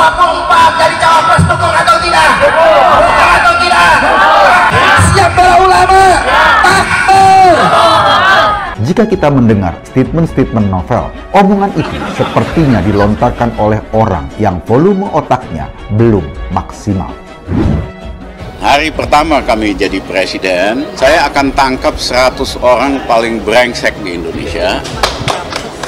2024 jadi cawapres, dukung atau tidak? Dukung atau tidak? Siap para ulama? Takbir! Jika kita mendengar statement-statement novel, omongan itu sepertinya dilontarkan oleh orang yang volume otaknya belum maksimal. Hari pertama kami jadi presiden, saya akan tangkap 100 orang paling brengsek di Indonesia.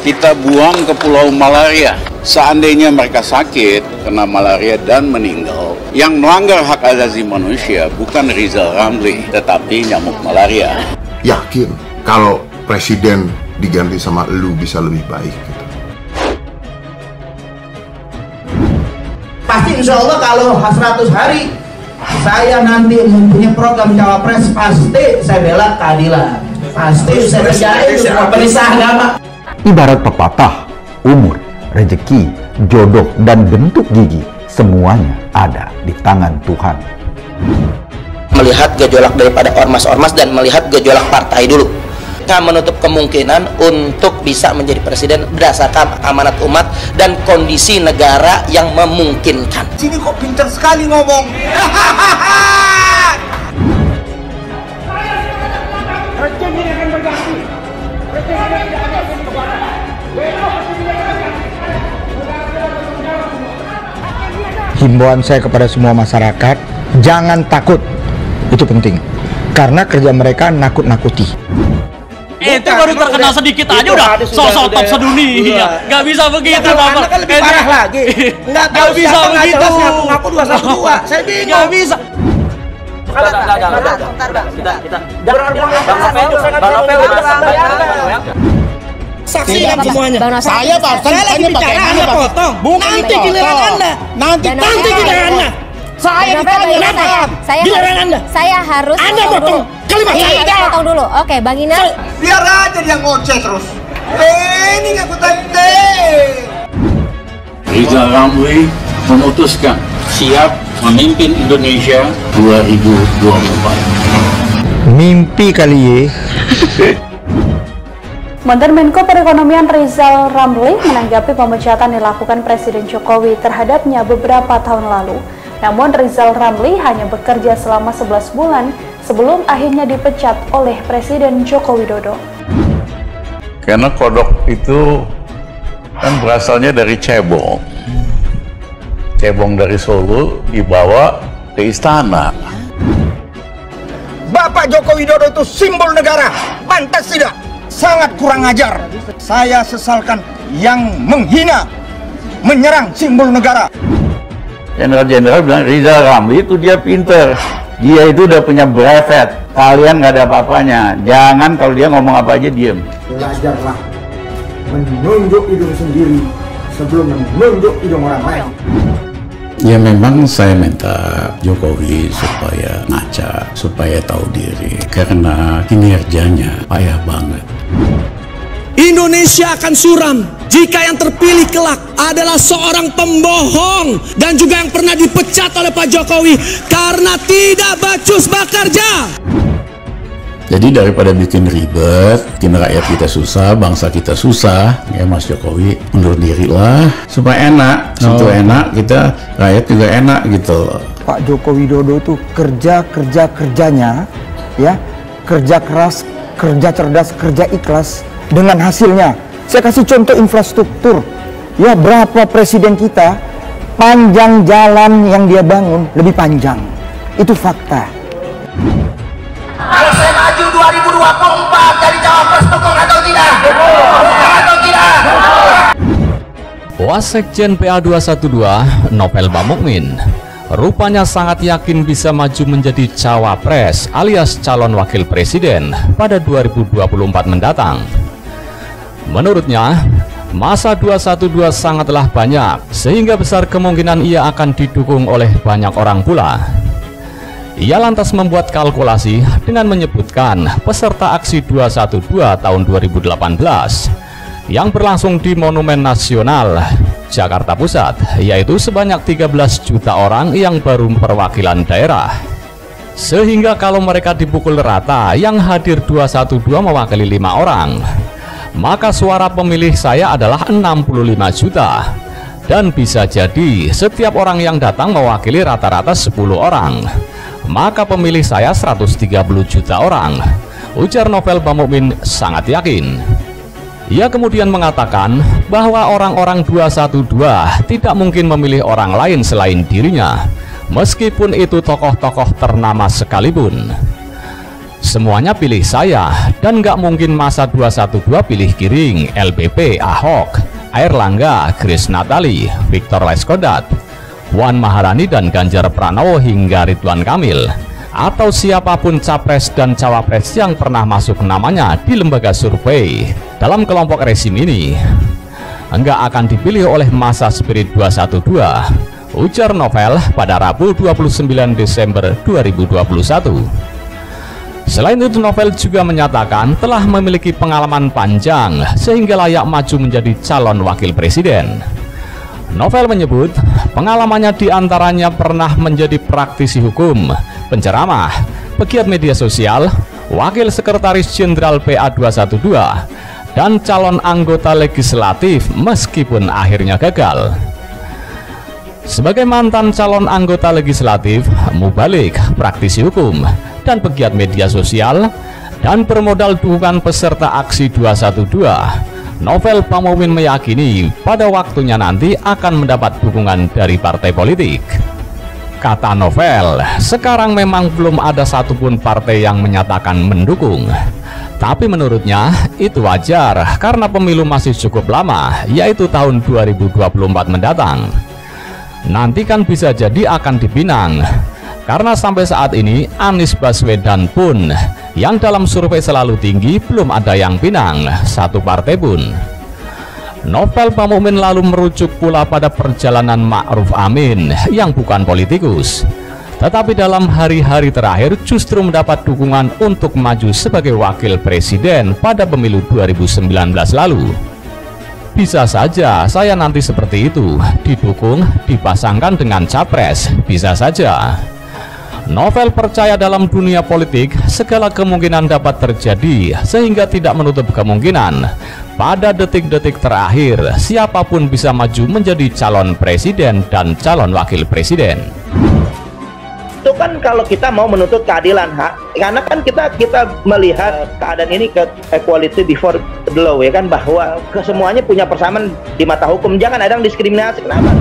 Kita buang ke Pulau Malaria. Seandainya mereka sakit, kena malaria dan meninggal, yang melanggar hak asasi manusia bukan Rizal Ramli, tetapi nyamuk malaria. Yakin kalau presiden diganti sama elu bisa lebih baik gitu. Pasti insya Allah kalau 100 hari saya nanti mempunyai program cawapres, pasti saya bela keadilan, pasti saya kerjain semua penisah agama. Ibarat pepatah, umur, rezeki, jodoh, dan bentuk gigi semuanya ada di tangan Tuhan. Melihat gejolak daripada ormas-ormas dan melihat gejolak partai dulu, kita menutup kemungkinan untuk bisa menjadi presiden berdasarkan amanat umat dan kondisi negara yang memungkinkan. Sini kok pintar sekali ngomong. Himbauan saya kepada semua masyarakat, jangan takut, itu penting, karena kerja mereka nakut-nakuti. Itu baru terkenal sedikit aja udah sosok top sedunia. Gak bisa begitu, Bapak. Kan lebih parah lagi. Gak bisa begitu. Ngaku 212. Saya bingung. Gak bisa. Saksikan semuanya. Saya lagi bicara, Anda potong. Nanti giliran Anda. Nanti giliran Anda. Saya ditanya kenapa? Giliran Anda. Saya harus Anda potong kalimat saya. potong dulu. Oke, Bang Inas. Biar aja dia ngoceh terus. Ini nggak kutanti. Rizal Ramli memutuskan siap memimpin Indonesia 2024. Mimpi kali ye. Mantan Menko Perekonomian Rizal Ramli menanggapi pemecatan dilakukan Presiden Jokowi terhadapnya beberapa tahun lalu. Namun Rizal Ramli hanya bekerja selama 11 bulan sebelum akhirnya dipecat oleh Presiden Joko Widodo. Karena kodok itu kan berasalnya dari cebong. Cebong dari Solo dibawa ke istana. Bapak Joko Widodo itu simbol negara. Pantas tidak? Sangat kurang ajar. Saya sesalkan yang menghina, menyerang simbol negara. Jenderal-jenderal bilang Rizal Ramli itu dia pinter. Dia itu udah punya brevet. Kalian nggak ada apa-apanya. Jangan kalau dia ngomong apa aja diem. Belajarlah menunjuk hidung sendiri sebelum menunjuk hidung orang lain. Ya memang saya minta Jokowi supaya ngaca, supaya tahu diri. Karena kinerjanya payah banget. Indonesia akan suram jika yang terpilih kelak adalah seorang pembohong dan juga yang pernah dipecat oleh Pak Jokowi karena tidak becus bekerja. Jadi daripada bikin ribet, bikin rakyat kita susah, bangsa kita susah, ya Mas Jokowi undur diri lah supaya enak. Situ enak, kita rakyat juga enak gitu. Pak Joko Widodo itu kerjanya, ya, kerja keras, kerja cerdas, kerja ikhlas dengan hasilnya. Saya kasih contoh infrastruktur, ya, berapa presiden kita panjang jalan yang dia bangun lebih panjang, itu fakta. Kalau saya maju 2024 jadi cawapres, dukung atau tidak? Dukung atau tidak? Wasekjen PA212 Novel Bamukmin rupanya sangat yakin bisa maju menjadi cawapres alias calon wakil presiden pada 2024 mendatang. Menurutnya, masa 212 sangatlah banyak sehingga besar kemungkinan ia akan didukung oleh banyak orang pula. Ia lantas membuat kalkulasi dengan menyebutkan peserta aksi 212 tahun 2018 yang berlangsung di Monumen Nasional Jakarta Pusat, yaitu sebanyak 13 juta orang yang baru perwakilan daerah. Sehingga kalau mereka dipukul rata, yang hadir 212 mewakili 5 orang, maka suara pemilih saya adalah 65 juta. Dan bisa jadi setiap orang yang datang mewakili rata-rata 10 orang. Maka pemilih saya 130 juta orang, ujar Novel Bamukmin sangat yakin. Ia kemudian mengatakan bahwa orang-orang 212 tidak mungkin memilih orang lain selain dirinya, meskipun itu tokoh-tokoh ternama sekalipun. Semuanya pilih saya, dan nggak mungkin masa 212 pilih Giring, LBP, Ahok, Airlangga, Grace Natali, Victor Laiskodat, Puan Maharani dan Ganjar Pranowo hingga Ridwan Kamil, atau siapapun capres dan cawapres yang pernah masuk namanya di lembaga survei dalam kelompok rezim ini enggak akan dipilih oleh massa spirit 212, ujar Novel pada Rabu 29 Desember 2021. Selain itu, Novel juga menyatakan telah memiliki pengalaman panjang sehingga layak maju menjadi calon wakil presiden. Novel menyebut pengalamannya diantaranya pernah menjadi praktisi hukum, penceramah, pegiat media sosial, wakil sekretaris jenderal PA 212, dan calon anggota legislatif meskipun akhirnya gagal. Sebagai mantan calon anggota legislatif, mubalik, praktisi hukum, dan pegiat media sosial, dan bermodal dukungan peserta aksi 212, Novel Bamukmin meyakini pada waktunya nanti akan mendapat dukungan dari partai politik. Kata Novel, sekarang memang belum ada satupun partai yang menyatakan mendukung. Tapi menurutnya itu wajar karena pemilu masih cukup lama, yaitu tahun 2024 mendatang. Nanti kan bisa jadi akan dipinang, karena sampai saat ini Anies Baswedan pun yang dalam survei selalu tinggi belum ada yang pinang satu partai pun. Novel Bamukmin lalu merujuk pula pada perjalanan Ma'ruf Amin yang bukan politikus, tetapi dalam hari-hari terakhir justru mendapat dukungan untuk maju sebagai wakil presiden pada pemilu 2019 lalu. Bisa saja saya nanti seperti itu, didukung, dipasangkan dengan capres, bisa saja. Novel percaya dalam dunia politik segala kemungkinan dapat terjadi, sehingga tidak menutup kemungkinan pada detik-detik terakhir siapapun bisa maju menjadi calon presiden dan calon wakil presiden. Itu kan kalau kita mau menuntut keadilan, karena kan kita melihat keadaan ini ke equality before the law, ya kan, bahwa kesemuanya punya persamaan di mata hukum, jangan ada yang diskriminasi. Kenapa?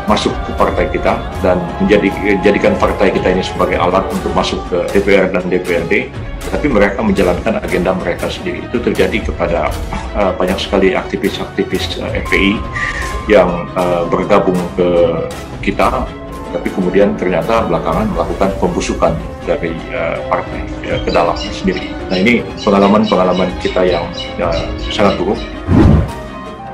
Masuk ke partai kita dan menjadikan partai kita ini sebagai alat untuk masuk ke DPR dan DPRD, tapi mereka menjalankan agenda mereka sendiri. Itu terjadi kepada banyak sekali aktivis-aktivis FPI yang bergabung ke kita, tapi kemudian ternyata belakangan melakukan pembusukan dari partai ke dalam sendiri. Nah, ini pengalaman kita yang sangat buruk.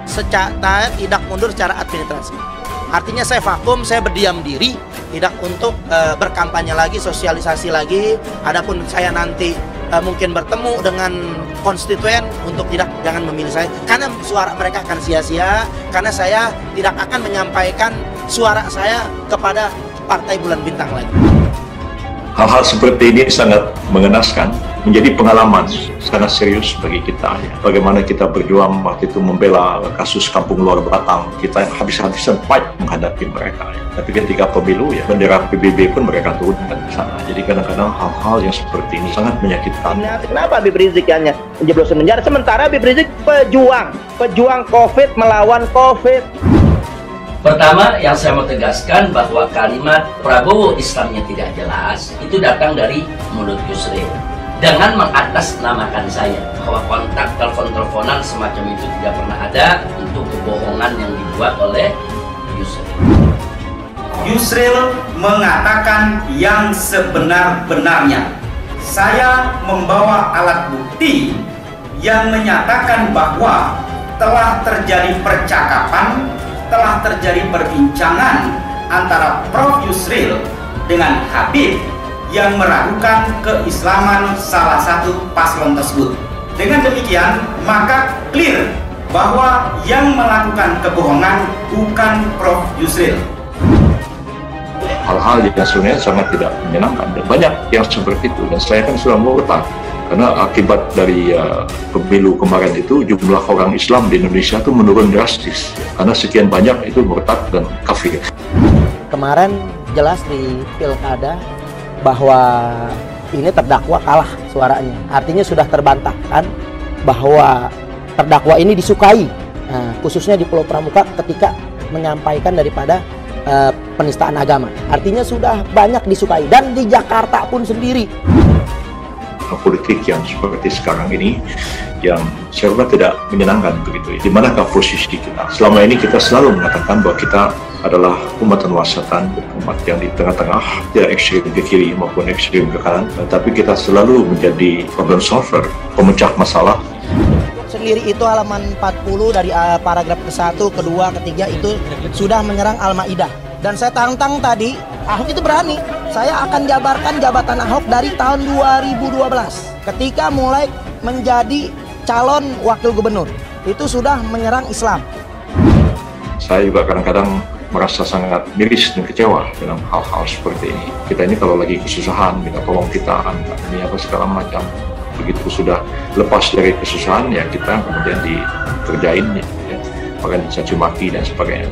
Secara tidak mundur secara administrasi. Artinya saya vakum, saya berdiam diri, tidak untuk berkampanye lagi, sosialisasi lagi. Adapun saya nanti mungkin bertemu dengan konstituen untuk jangan memilih saya, karena suara mereka akan sia-sia, karena saya tidak akan menyampaikan suara saya kepada partai bulan bintang lagi. Hal-hal seperti ini sangat mengenaskan, menjadi pengalaman sangat serius bagi kita. Bagaimana kita berjuang waktu itu membela kasus Kampung Luar Batang, kita habis-habisan fight menghadapi mereka. Tapi ketika pemilu, ya bendera PBB pun mereka turunkan ke sana. Jadi kadang-kadang hal-hal yang seperti ini sangat menyakitkan. Kenapa Habib Rizik hanya menjeblosin penjara, sementara Habib Rizik pejuang COVID, melawan COVID. Pertama, yang saya mau tegaskan bahwa kalimat Prabowo Islamnya tidak jelas itu datang dari mulut Yusril dengan mengatasnamakan saya, bahwa kontak telepon-teleponan semacam itu tidak pernah ada, untuk kebohongan yang dibuat oleh Yusril. Yusril mengatakan yang sebenar-benarnya. Saya membawa alat bukti yang menyatakan bahwa telah terjadi percakapan, telah terjadi perbincangan antara Prof. Yusril dengan Habib yang meragukan keislaman salah satu paslon tersebut. Dengan demikian, maka clear bahwa yang melakukan kebohongan bukan Prof. Yusril. Hal-hal yang sebenarnya sangat tidak menyenangkan, dan banyak yang seperti itu, dan saya kan sudah mengurutkan Karena akibat dari pemilu kemarin itu jumlah orang Islam di Indonesia itu menurun drastis karena sekian banyak itu murtad dan kafir. Kemarin jelas di pilkada bahwa ini terdakwa kalah suaranya, artinya sudah terbantahkan bahwa terdakwa ini disukai, khususnya di Pulau Pramuka ketika menyampaikan daripada penistaan agama, artinya sudah banyak disukai, dan di Jakarta pun sendiri. Politik yang seperti sekarang ini yang serba tidak menyenangkan begitu. Di manakah posisi kita? Selama ini kita selalu mengatakan bahwa kita adalah umat wasatan, umat yang di tengah-tengah, tidak ekstrem ke kiri maupun ekstrem ke kanan, tapi kita selalu menjadi problem solver, pemecah masalah. Sendiri itu halaman 40 dari paragraf ke-1, kedua, ketiga itu sudah menyerang Al-Maidah. Dan saya tantang tadi, Ahok itu berani. Saya akan jabarkan jabatan Ahok dari tahun 2012 ketika mulai menjadi calon wakil gubernur. Itu sudah menyerang Islam. Saya juga kadang-kadang merasa sangat miris dan kecewa dengan hal-hal seperti ini. Kita ini kalau lagi kesusahan, minta tolong kita, ini apa segala macam. Begitu sudah lepas dari kesusahan, ya kita kemudian dikerjain, ya, bahkan dicaci maki dan sebagainya.